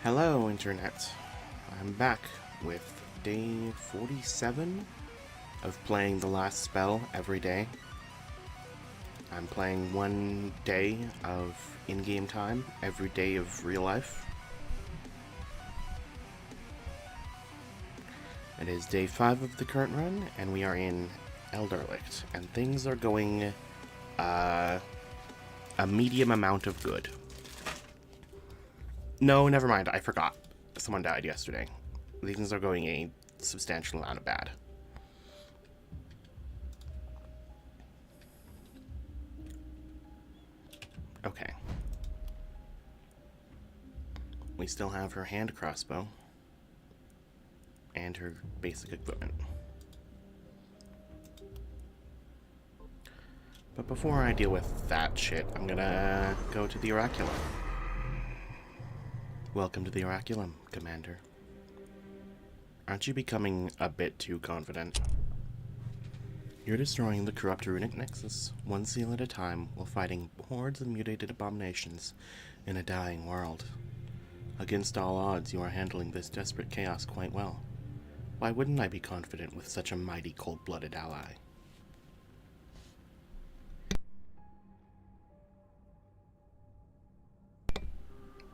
Hello, Internet. I'm back with day 47 of playing the last spell every day. I'm playing one day of in-game time every day of real life. It is day 5 of the current run, and we are in Elderlicht, and things are going a medium amount of good. No, never mind, I forgot. Someone died yesterday. Things are going a substantial amount of bad. Okay. We still have her hand crossbow. And her basic equipment. But before I deal with that shit, I'm gonna go to the Oraculum. Welcome to the Oraculum, Commander. Aren't you becoming a bit too confident? You're destroying the corrupt runic nexus, one seal at a time, while fighting hordes of mutated abominations in a dying world. Against all odds, you are handling this desperate chaos quite well. Why wouldn't I be confident with such a mighty cold-blooded ally?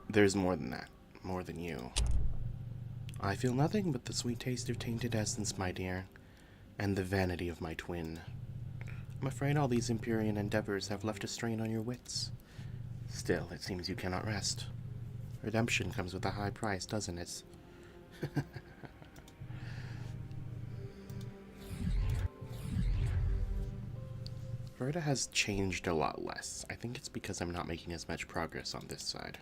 There's more than that. More than you. I feel nothing but the sweet taste of tainted essence, my dear, and the vanity of my twin. I'm afraid all these Empyrean endeavors have left a strain on your wits. Still, it seems you cannot rest. Redemption comes with a high price, doesn't it? Verda has changed a lot less. I think it's because I'm not making as much progress on this side.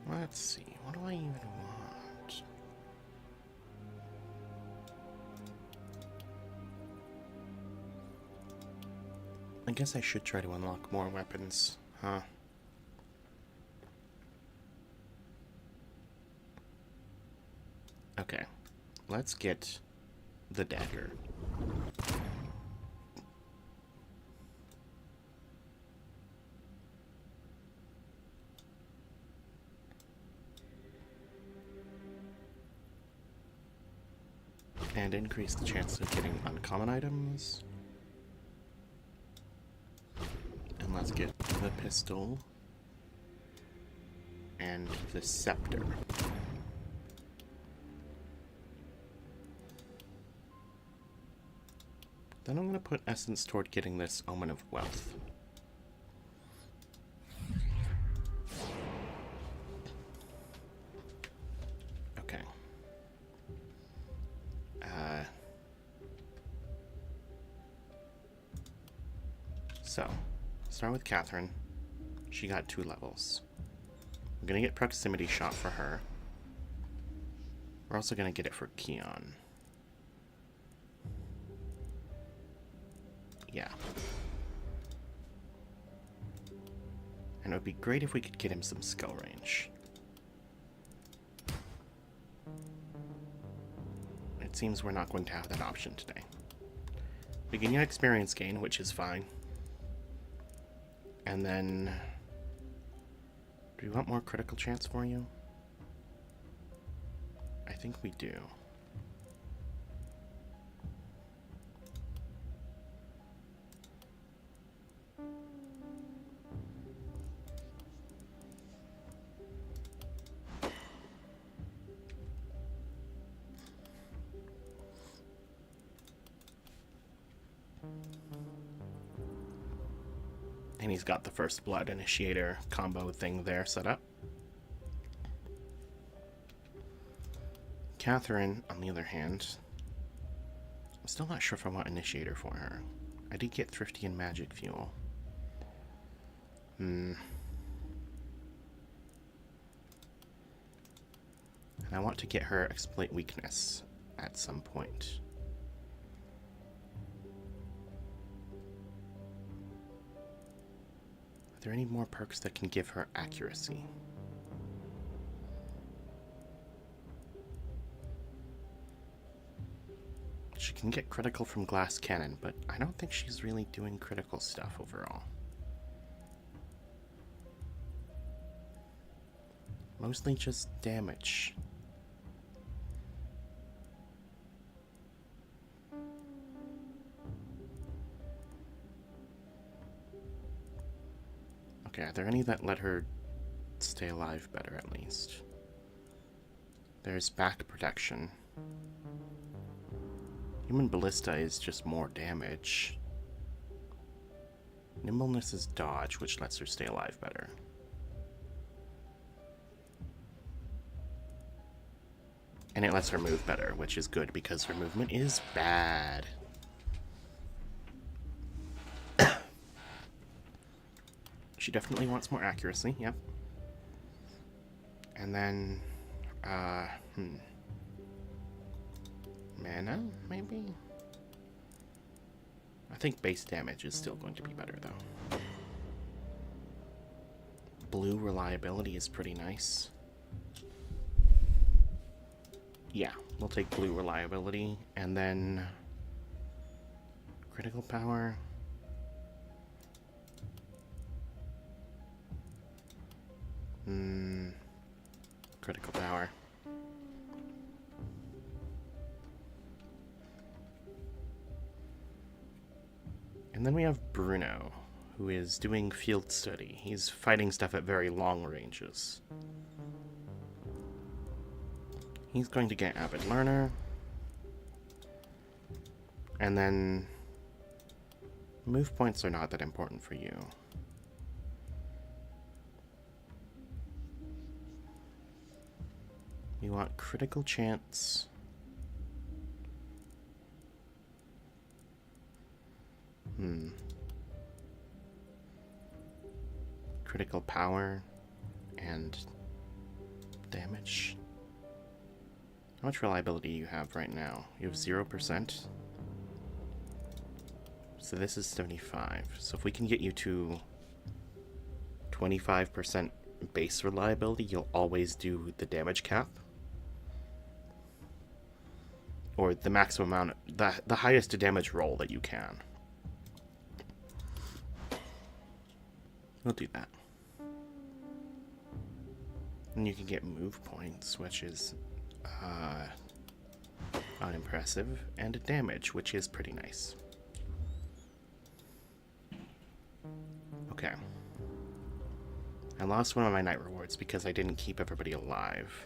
Let's see, what do I even want? I guess I should try to unlock more weapons, huh? Okay, let's get the dagger. And increase the chance of getting uncommon items. And let's get the pistol. And the scepter. Then I'm going to put essence toward getting this Omen of Wealth. Okay. So, start with Catherine. She got 2 levels. I'm going to get Proximity Shot for her. We're also going to get it for Keon. Yeah. And it would be great if we could get him some skill range. It seems we're not going to have that option today. We can get experience gain, which is fine. And then... do we want more critical chance for you? I think we do. And he's got the First Blood Initiator combo thing there set up. Catherine, on the other hand, I'm still not sure if I want Initiator for her. I did get Thrifty and Magic Fuel. And I want to get her Exploit Weakness at some point. Are there any more perks that can give her accuracy? She can get critical from Glass Cannon, but I don't think she's really doing critical stuff overall. Mostly just damage. Okay, are there any that let her stay alive better at least? There's back protection. Human Ballista is just more damage. Nimbleness is dodge, which lets her stay alive better. And it lets her move better, which is good because her movement is bad. She definitely wants more accuracy, yep. And then, mana, maybe? I think base damage is still going to be better, though. Blue reliability is pretty nice. Yeah, we'll take blue reliability, and then critical power. Critical power. And then we have Bruno, who is doing field study. He's fighting stuff at very long ranges. He's going to get Avid Learner. And then move points are not that important for you. We want critical chance. Critical power and damage. How much reliability do you have right now? You have 0%. So this is 75. So if we can get you to 25% base reliability, you'll always do the damage cap. Or the maximum amount, the highest damage roll that you can. We'll do that. And you can get move points, which is unimpressive, and damage, which is pretty nice. Okay. I lost one of my night rewards because I didn't keep everybody alive.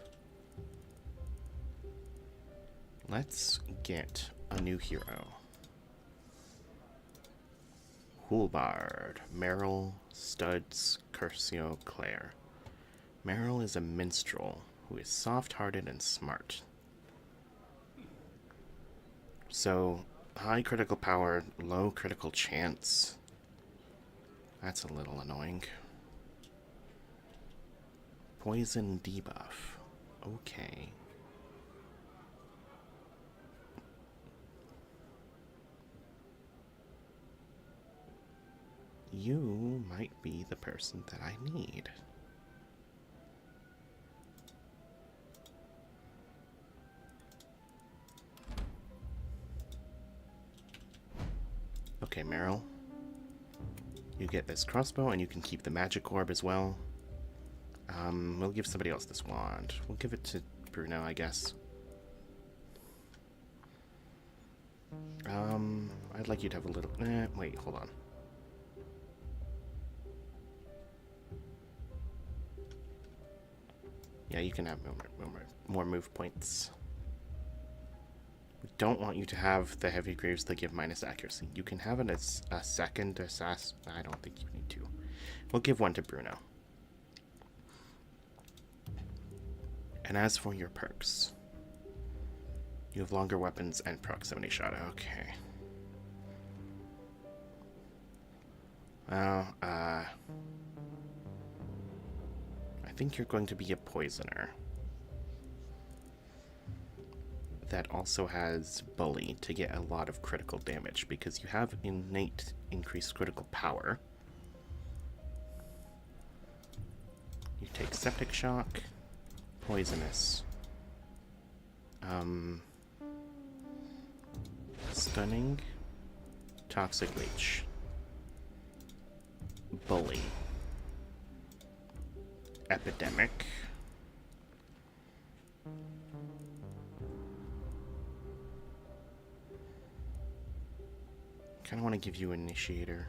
Let's get a new hero. Hulbard, Meryl, Studs, Curcio, Claire. Meryl is a minstrel who is soft-hearted and smart. So, high critical power, low critical chance. That's a little annoying. Poison debuff. Okay. You might be the person that I need. Okay, Meryl. You get this crossbow, and you can keep the magic orb as well. We'll give somebody else this wand. We'll give it to Bruno, I guess. I'd like you to have a little... wait, hold on. Yeah, you can have more move points. We don't want you to have the heavy greaves that give minus accuracy. You can have it as a second assassin. I don't think you need to. We'll give one to Bruno. And as for your perks, You have longer weapons and proximity shot. Okay. Well, I think you're going to be a poisoner. That also has Bully to get a lot of critical damage because you have innate increased critical power. You take Septic Shock, Poisonous, Stunning, Toxic Leech, Bully, Epidemic, kind of want to give you Initiator.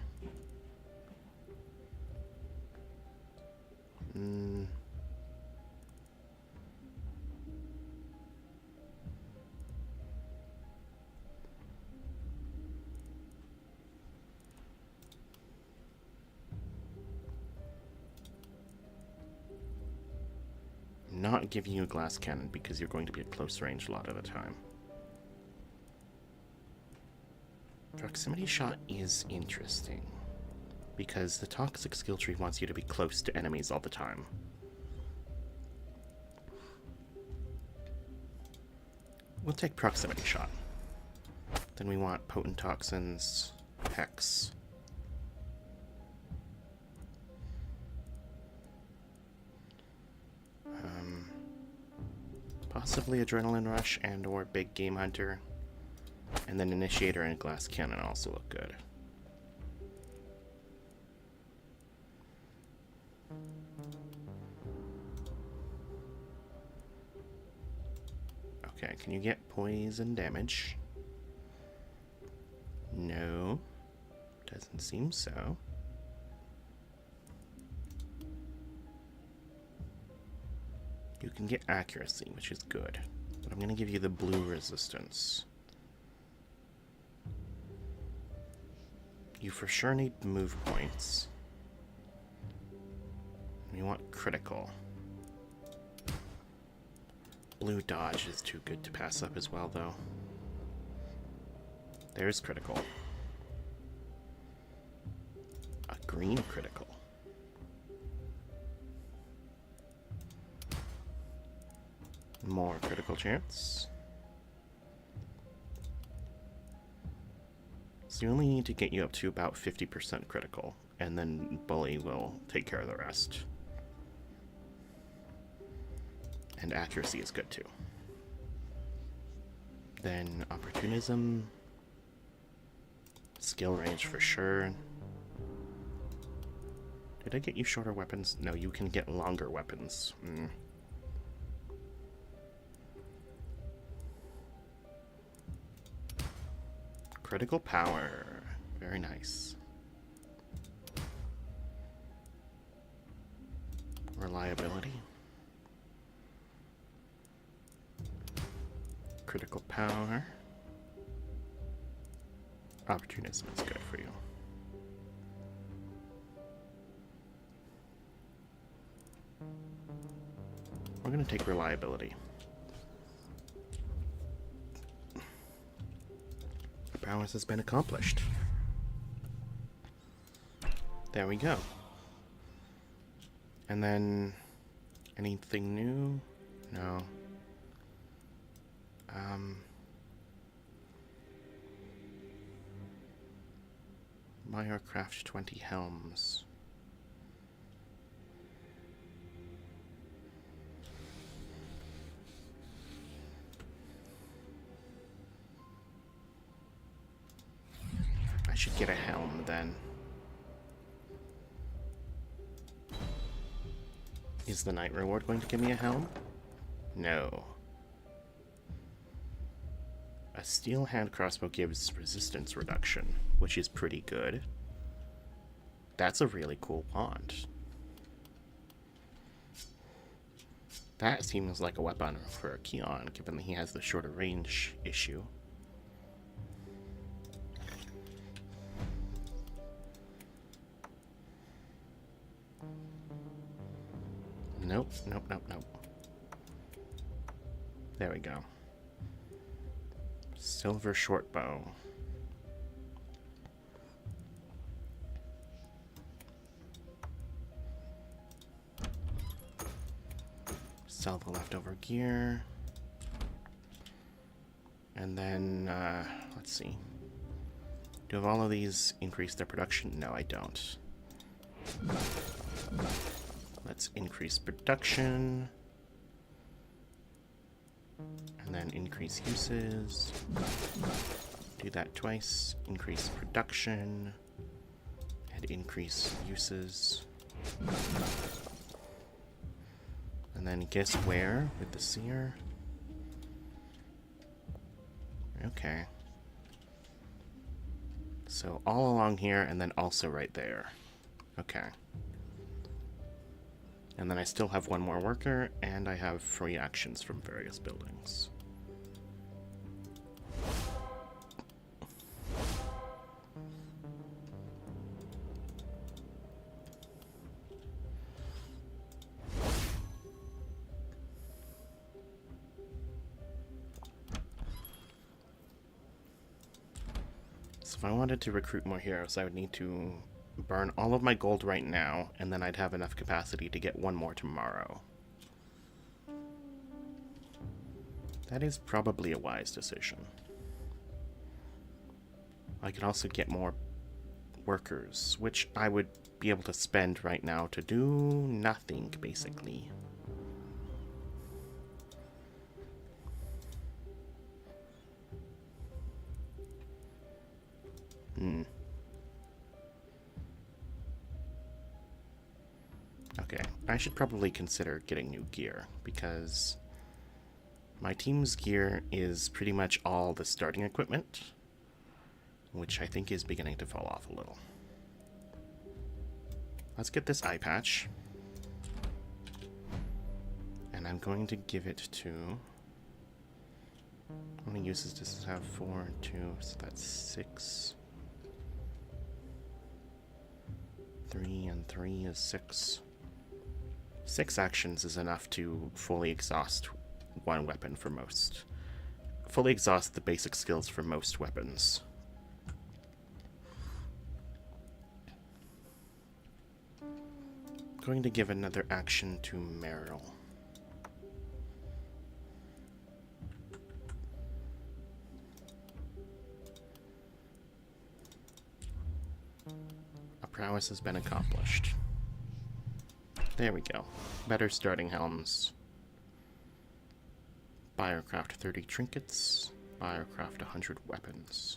Not giving you a glass cannon because you're going to be at close range a lot of the time. Proximity shot is interesting because the toxic skill tree wants you to be close to enemies all the time. We'll take proximity shot. Then we want potent toxins, hex. Possibly adrenaline rush and or big game hunter. And then initiator and glass cannon also look good. Okay, can you get poison damage? No. Doesn't seem so. You can get accuracy, which is good. But I'm going to give you the blue resistance. You for sure need move points. You want critical. Blue dodge is too good to pass up as well, though. There's critical. A green critical. More critical chance. So you only need to get you up to about 50% critical, and then Bully will take care of the rest. And accuracy is good too. Then opportunism, skill range for sure. Did I get you shorter weapons? No, you can get longer weapons. Critical power. Very nice. Reliability. Critical power. Opportunism is good for you. We're going to take reliability. Prowess has been accomplished. There we go. And then anything new? No. Meyer craft 20 helms. I should get a helm then. Is the night reward going to give me a helm? No. A steel hand crossbow gives resistance reduction, which is pretty good. That's a really cool wand. That seems like a weapon for Keon, given that he has the shorter range issue. Nope, nope, nope, nope. There we go. Silver short bow. Sell the leftover gear. And then, let's see. Do have all of these increase their production? No, I don't. Let's increase production. And then increase uses. Do that twice. Increase production. And increase uses. And then guess where with the seer? Okay. So all along here and then also right there. Okay. And then I still have one more worker, and I have free actions from various buildings. So if I wanted to recruit more heroes, I would need to burn all of my gold right now, and then I'd have enough capacity to get one more tomorrow. That is probably a wise decision. I could also get more workers, which I would be able to spend right now to do nothing, basically. Okay, I should probably consider getting new gear, because my team's gear is pretty much all the starting equipment, which I think is beginning to fall off a little. Let's get this eye patch. And I'm going to give it to... How many uses does it have? 4, 2, so that's 6. 3 and 3 is 6. 6 actions is enough to fully exhaust one weapon for most. Fully exhaust the basic skills for most weapons. Going to give another action to Meryl. A prowess has been accomplished. There we go. Better starting helms. Biocraft 30 trinkets. Biocraft 100 weapons.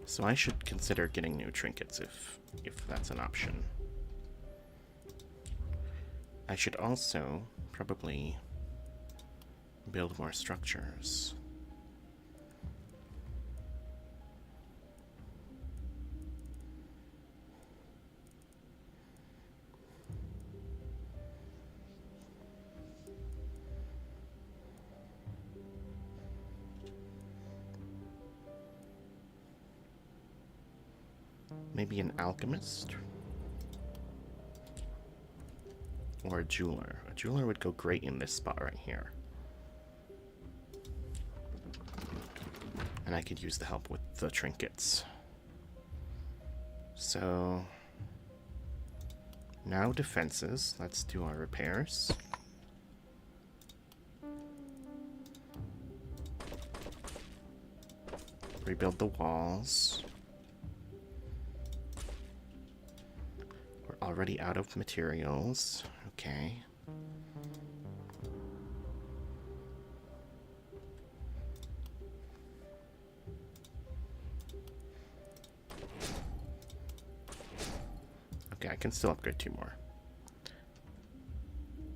So I should consider getting new trinkets if that's an option. I should also probably build more structures. Maybe an alchemist? Or a jeweler. A jeweler would go great in this spot right here. And I could use the help with the trinkets. So... now defenses. Let's do our repairs. Rebuild the walls. We're already out of materials. Okay. Okay, I can still upgrade 2 more.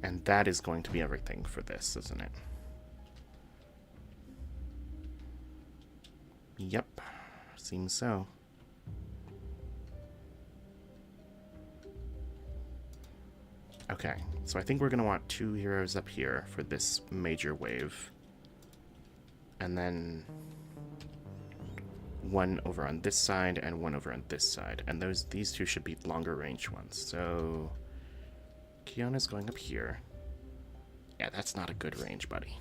And that is going to be everything for this, isn't it? Yep, seems so. Okay, so I think we're going to want 2 heroes up here for this major wave. And then one over on this side and one over on this side. And these two should be longer range ones. So Kiana's going up here. Yeah, that's not a good range, buddy.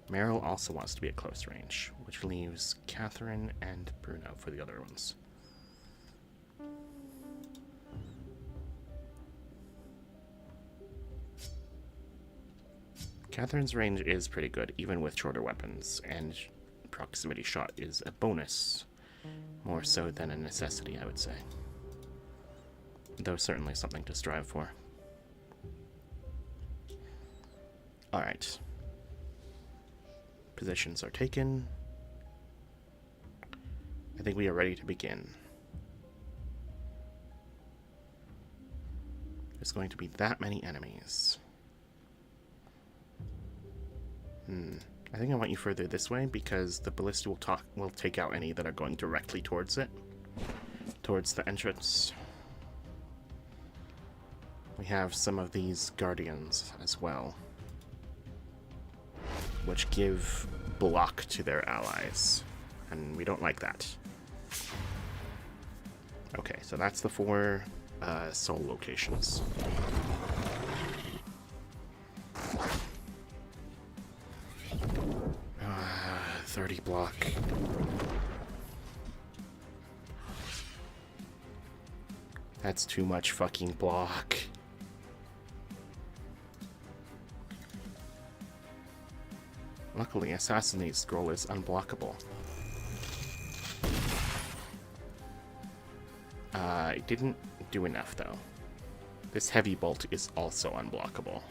Meryl also wants to be at close range, which leaves Catherine and Bruno for the other ones. Catherine's range is pretty good, even with shorter weapons, and proximity shot is a bonus, more so than a necessity, I would say. Though certainly something to strive for. Alright. Positions are taken. I think we are ready to begin. There's going to be that many enemies. I think I want you further this way because the ballista will take out any that are going directly towards it. Towards the entrance. We have some of these guardians as well, which give block to their allies, and we don't like that. Okay, so that's the 4 soul locations. 30 block. That's too much fucking block. Luckily, Assassinate Scroll is unblockable. It didn't do enough, though. This Heavy Bolt is also unblockable.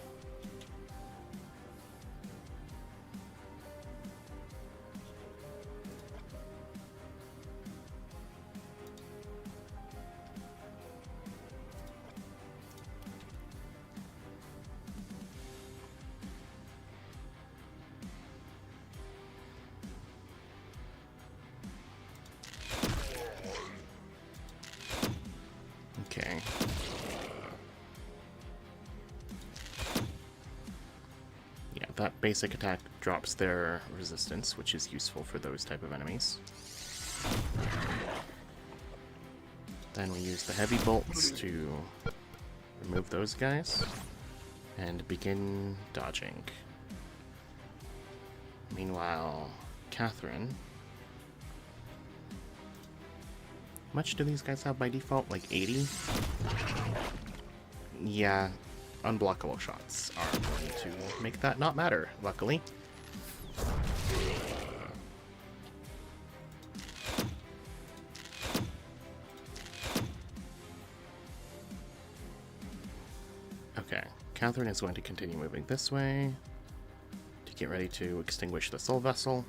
Okay. Yeah, that basic attack drops their resistance, which is useful for those type of enemies. Then we use the heavy bolts to remove those guys and begin dodging. Meanwhile, Catherine... Much do these guys have by default? Like 80? Yeah, unblockable shots are going to make that not matter, luckily. Okay, Catherine is going to continue moving this way to get ready to extinguish the soul vessel.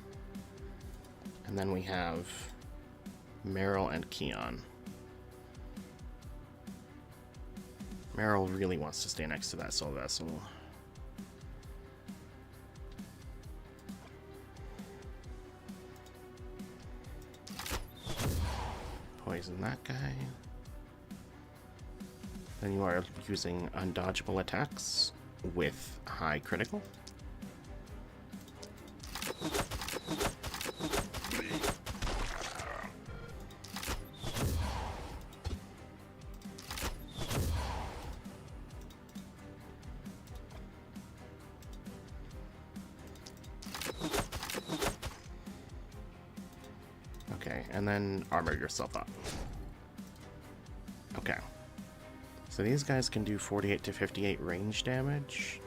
And then we have Meryl and Keon. Meryl really wants to stay next to that soul vessel. Poison that guy. Then you are using undodgeable attacks with high critical. Okay, and then armor yourself up. Okay. So these guys can do 48 to 58 range damage.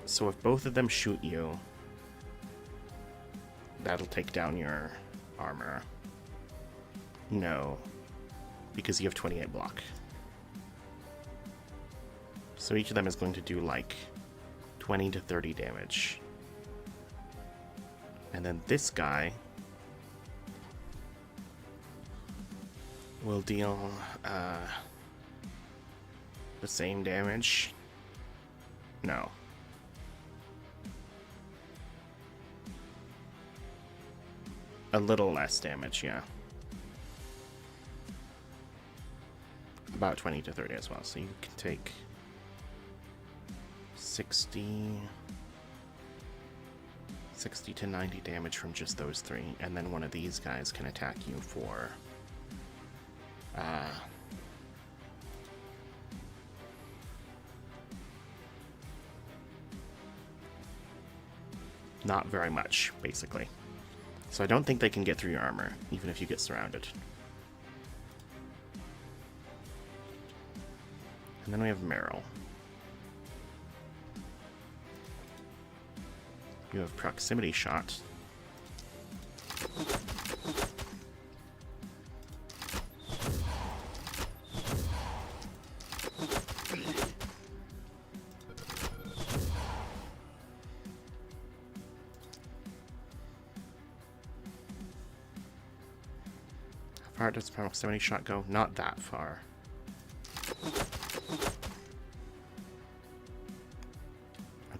So if both of them shoot you, that'll take down your armor. No, because you have 28 block. So each of them is going to do like 20 to 30 damage. And then this guy will deal the same damage. No. A little less damage, yeah. About 20 to 30 as well. So you can take 60 60 to 90 damage from just those three, and then one of these guys can attack you for not very much, basically. So I don't think they can get through your armor, even if you get surrounded. And then we have Meryl. You have proximity shot. How far does proximity shot go? Not that far.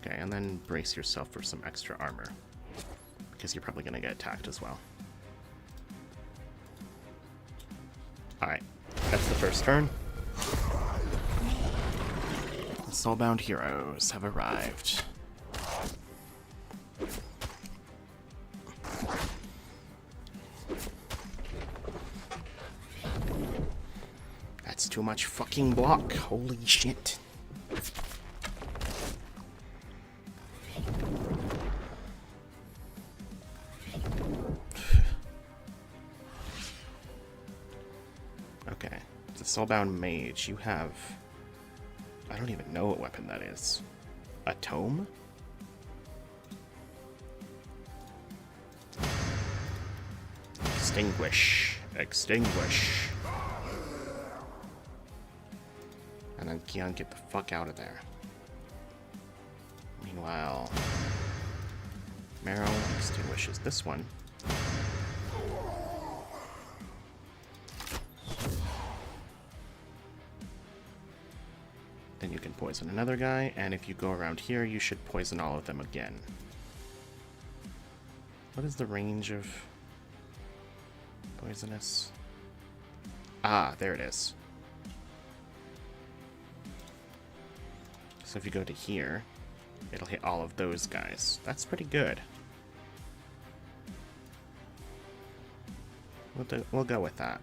Okay, and then brace yourself for some extra armor, because you're probably going to get attacked as well. Alright, that's the first turn. The Soulbound heroes have arrived. That's too much fucking block, holy shit. Okay, the Soulbound Mage, you have... I don't even know what weapon that is. A tome? Extinguish. Extinguish. And then Keon, get the fuck out of there. Meanwhile, Meryl extinguishes this one. Then you can poison another guy, and if you go around here, you should poison all of them again. What is the range of poisonous? Ah, there it is. So if you go to here, it'll hit all of those guys. That's pretty good. We'll go with that.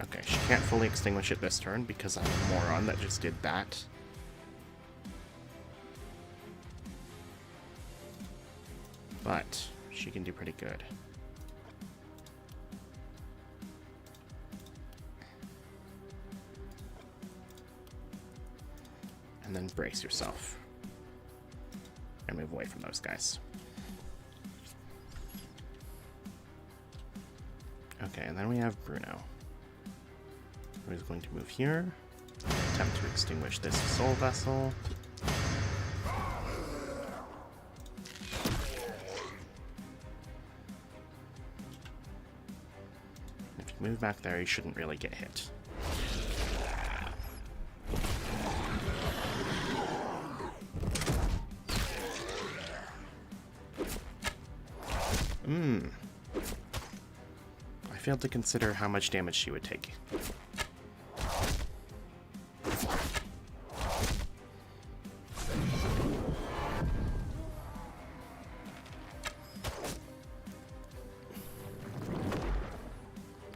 Okay, she can't fully extinguish it this turn because I'm a moron that just did that. But she can do pretty good. And then brace yourself. And move away from those guys. Okay, and then we have Bruno. Who's going to move here. Attempt to extinguish this soul vessel. If you move back there, you shouldn't really get hit. I failed to consider how much damage she would take.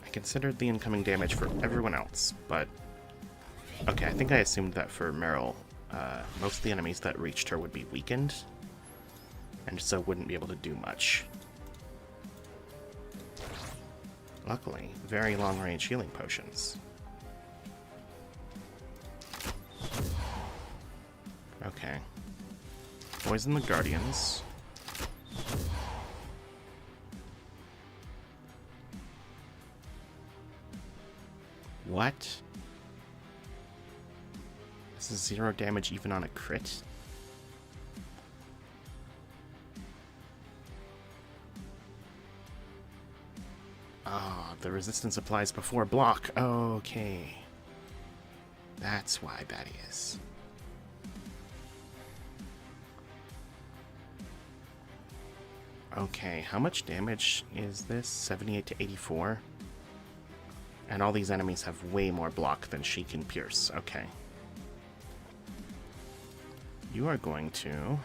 I considered the incoming damage for everyone else, but... Okay, I think I assumed that for Meryl, most of the enemies that reached her would be weakened, and so wouldn't be able to do much. Luckily, very long-range healing potions. Okay. Poison the Guardians. What? This is 0 damage even on a crit? Oh, the resistance applies before block. Okay. That's why that is. Okay, how much damage is this? 78 to 84? And all these enemies have way more block than she can pierce. Okay. You are going to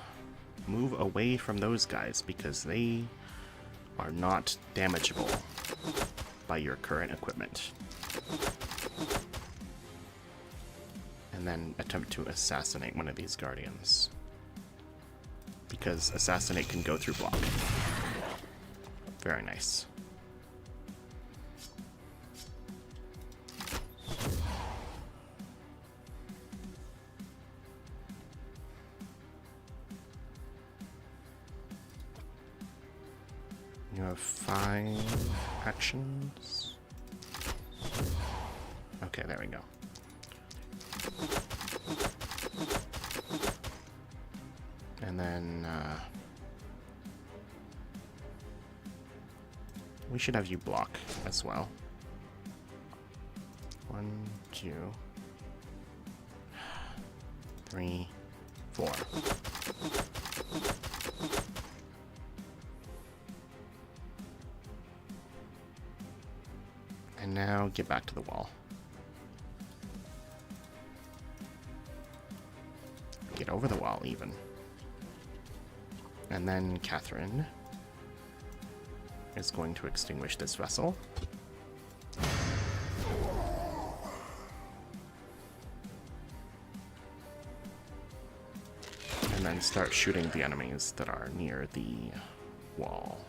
move away from those guys because they are not damageable by your current equipment. And then attempt to assassinate one of these guardians. Because assassinate can go through block. Very nice. You have 5 actions. Okay, there we go. And then we should have you block as well. 1, 2, 3, 4. And now get back to the wall. Get over the wall, even. And then Catherine is going to extinguish this vessel. And then start shooting the enemies that are near the wall.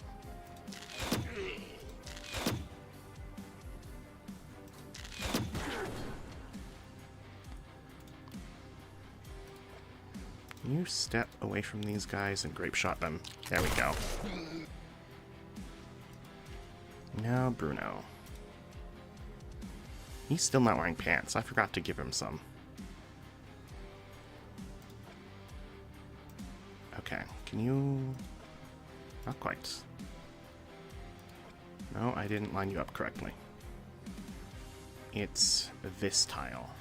Can you step away from these guys and grape shot them? There we go. Now Bruno. He's still not wearing pants. I forgot to give him some. Okay, can you... Not quite. No, I didn't line you up correctly. It's this tile.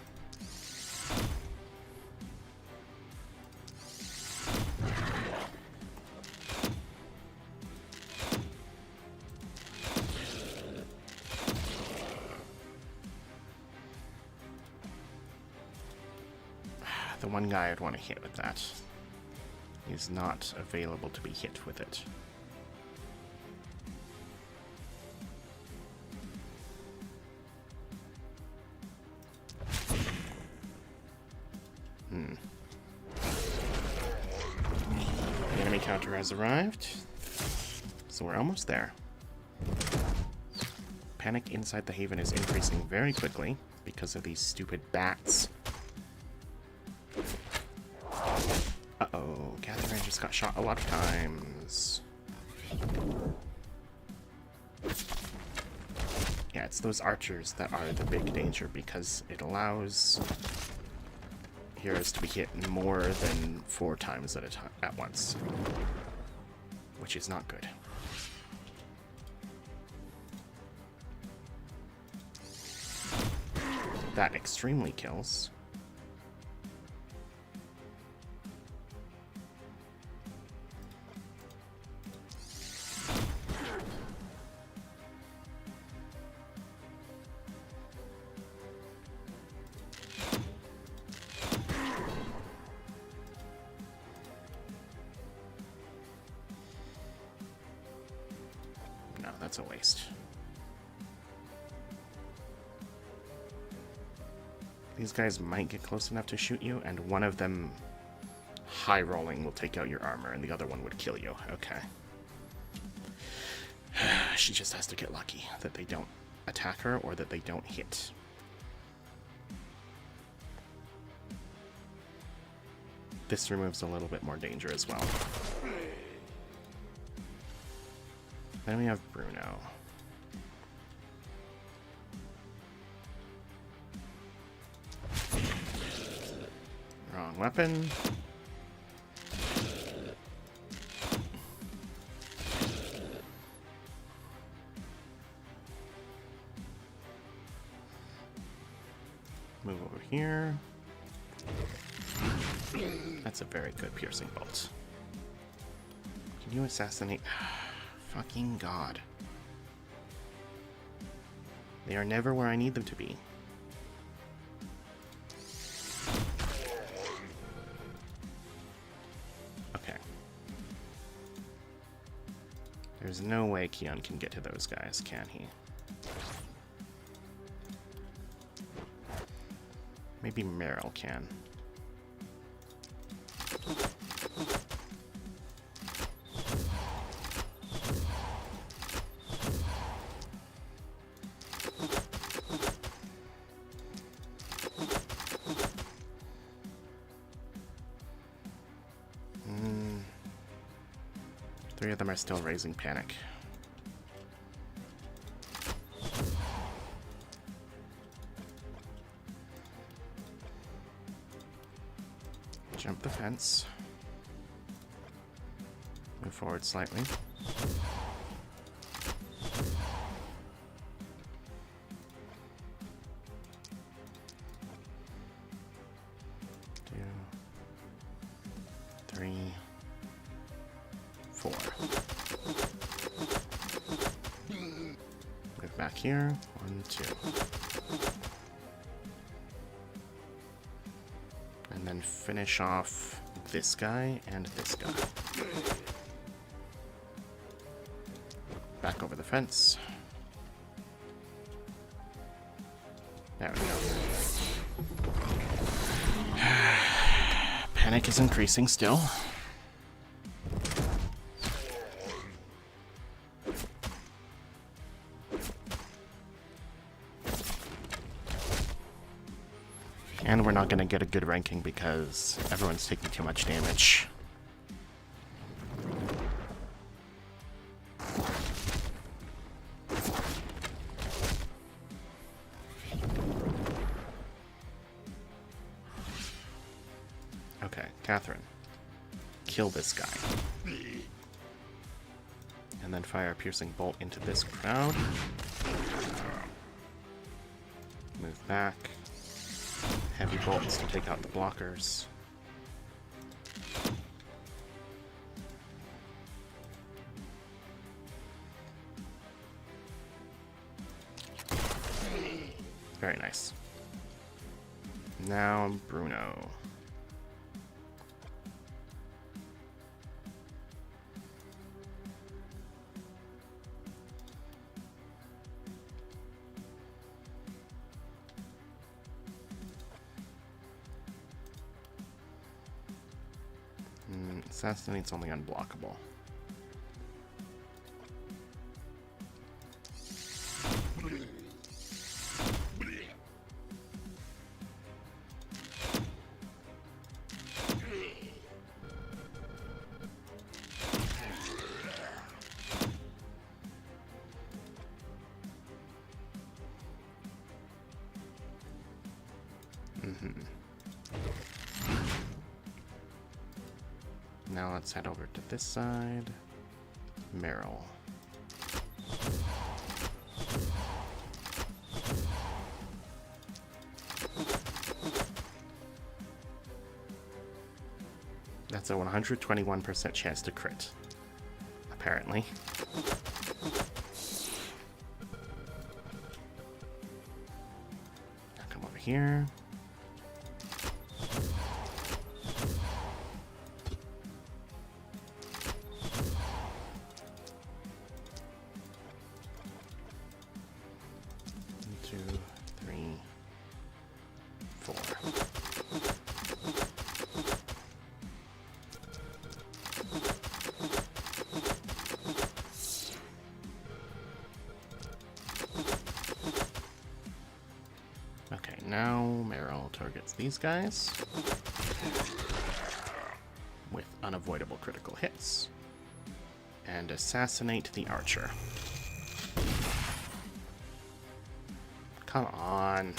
The one guy I'd want to hit with that is not available to be hit with it. The enemy counter has arrived, so we're almost there. Panic inside the haven is increasing very quickly because of these stupid bats. Uh-oh, Catherine just got shot a lot of times. Yeah, it's those archers that are the big danger because it allows heroes to be hit more than 4 times at once, which is not good. That extremely kills. No, that's a waste. These guys might get close enough to shoot you, and one of them high rolling will take out your armor, and the other one would kill you. Okay. She just has to get lucky that they don't attack her or that they don't hit. This removes a little bit more danger as well. Then we have Bruno. Wrong weapon. Move over here. That's a very good piercing bolt. Can you assassinate? Fucking God. They are never where I need them to be. Okay. There's no way Keon can get to those guys, can he? Maybe Meryl can. Three of them are still raising panic. Jump the fence. Move forward slightly. Two, three, four. Move back here. 1, 2. And then finish off this guy and this guy. Back over the fence. There we go. Panic is increasing still. And we're not going to get a good ranking because everyone's taking too much damage. Okay, Catherine. Kill this guy. And then fire a piercing bolt into this crowd. Move back. Heavy bolts to take out the blockers. Very nice. Now Bruno. Assassinate's only unblockable. Now let's head over to this side. Meryl. That's a 121% chance to crit, apparently. Now come over here. Now Meryl targets these guys with unavoidable critical hits and assassinate the archer. Come on.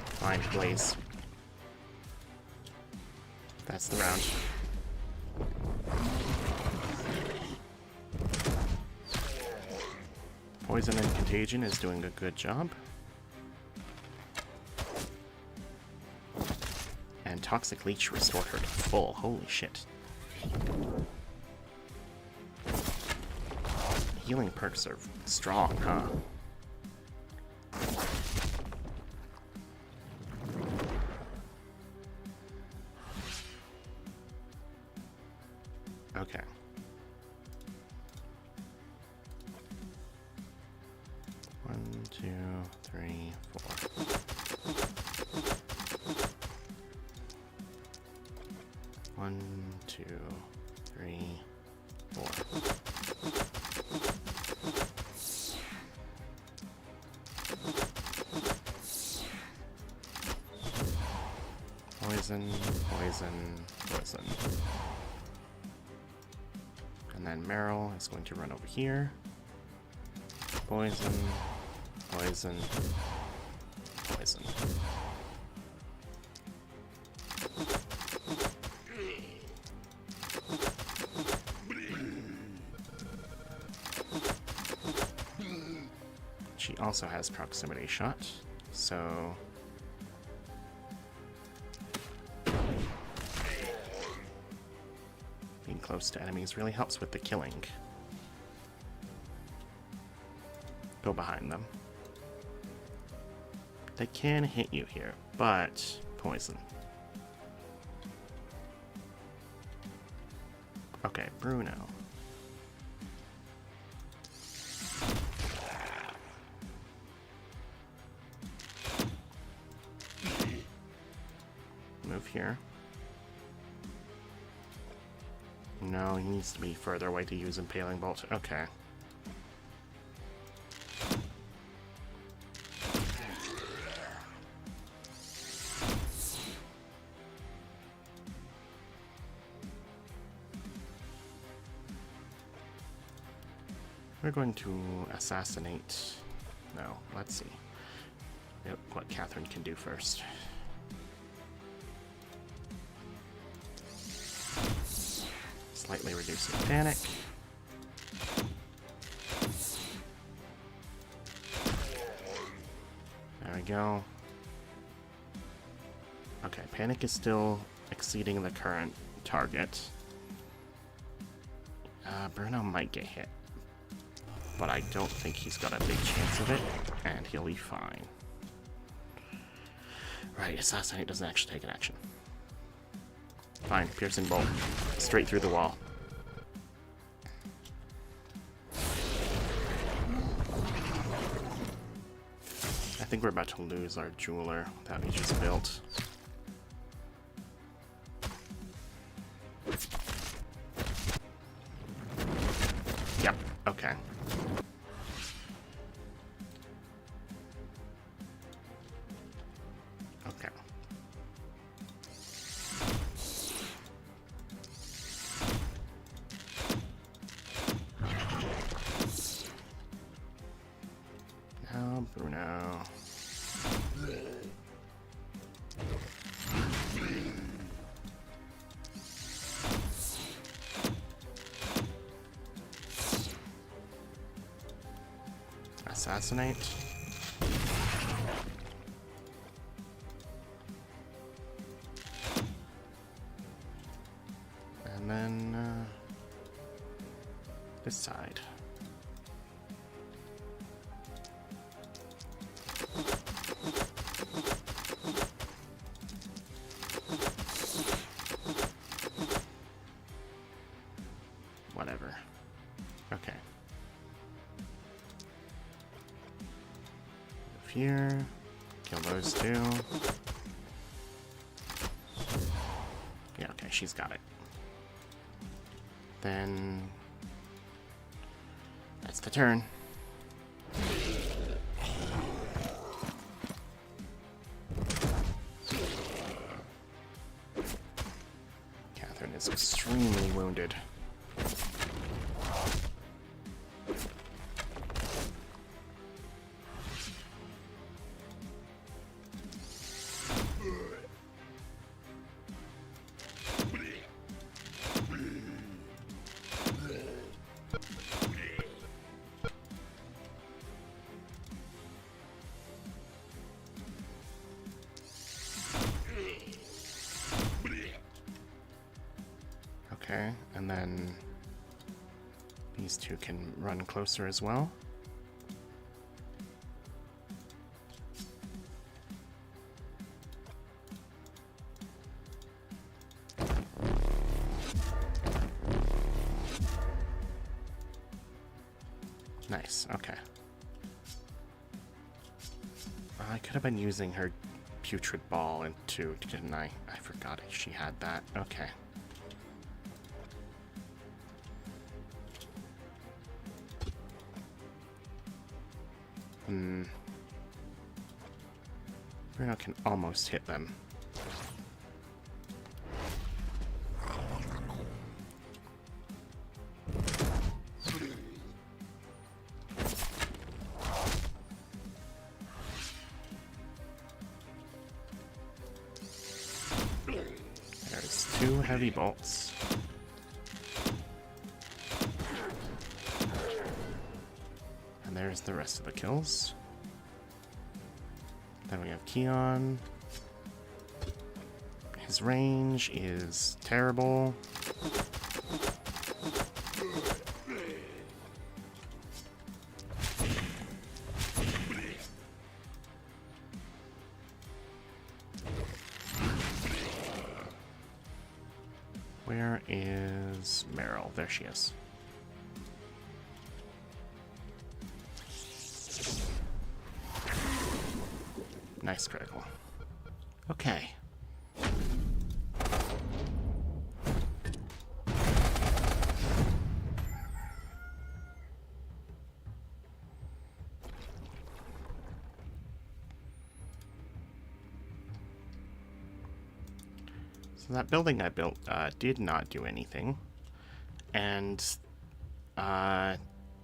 Fine, Blaze. That's the round. Poison and Contagion is doing a good job. And Toxic Leech restored her to full. Holy shit. healing perks are strong, huh? Okay. One, two, three, four. One, two, three, four. Poison, poison, poison. And then Meryl is going to run over here. Poison, poison, poison. She also has proximity shot, so being close to enemies really helps with the killing. Go behind them. They can hit you here, but poison. Okay, Bruno. Move here. No, he needs to be further away to use Impaling Bolt. Okay. We're going to assassinate. No, let's see what Catherine can do first. Slightly reducing panic. There we go. Okay, panic is still exceeding the current target. Bruno might get hit, but I don't think he's got a big chance of it, and he'll be fine. Right, Assassinate doesn't actually take an action. Fine, Piercing Bolt. Straight through the wall. I think we're about to lose our jeweler that we just built. Yep, okay. Okay. Now, Bruno. Assassinate. And then this side. Whatever. Okay. Move here. Kill those two. Yeah, okay, she's got it. Then that's the turn. Catherine is extremely wounded. Okay, and then these two can run closer as well. Nice, okay. I could have been using her putrid ball into, didn't I? I forgot she had that. Okay. Bruno can almost hit them. There's 2 heavy bolts. And there's the rest of the kills. Then we have Keon. His range is terrible. Where is Meryl? There she is. Nice critical. Okay. So that building I built did not do anything. And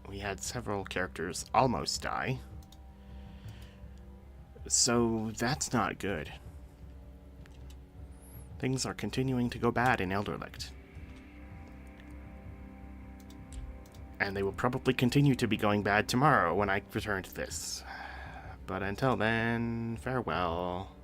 we had several characters almost die. So that's not good. Things are continuing to go bad in Elderlicht. And they will probably continue to be going bad tomorrow when I return to this. But until then, farewell.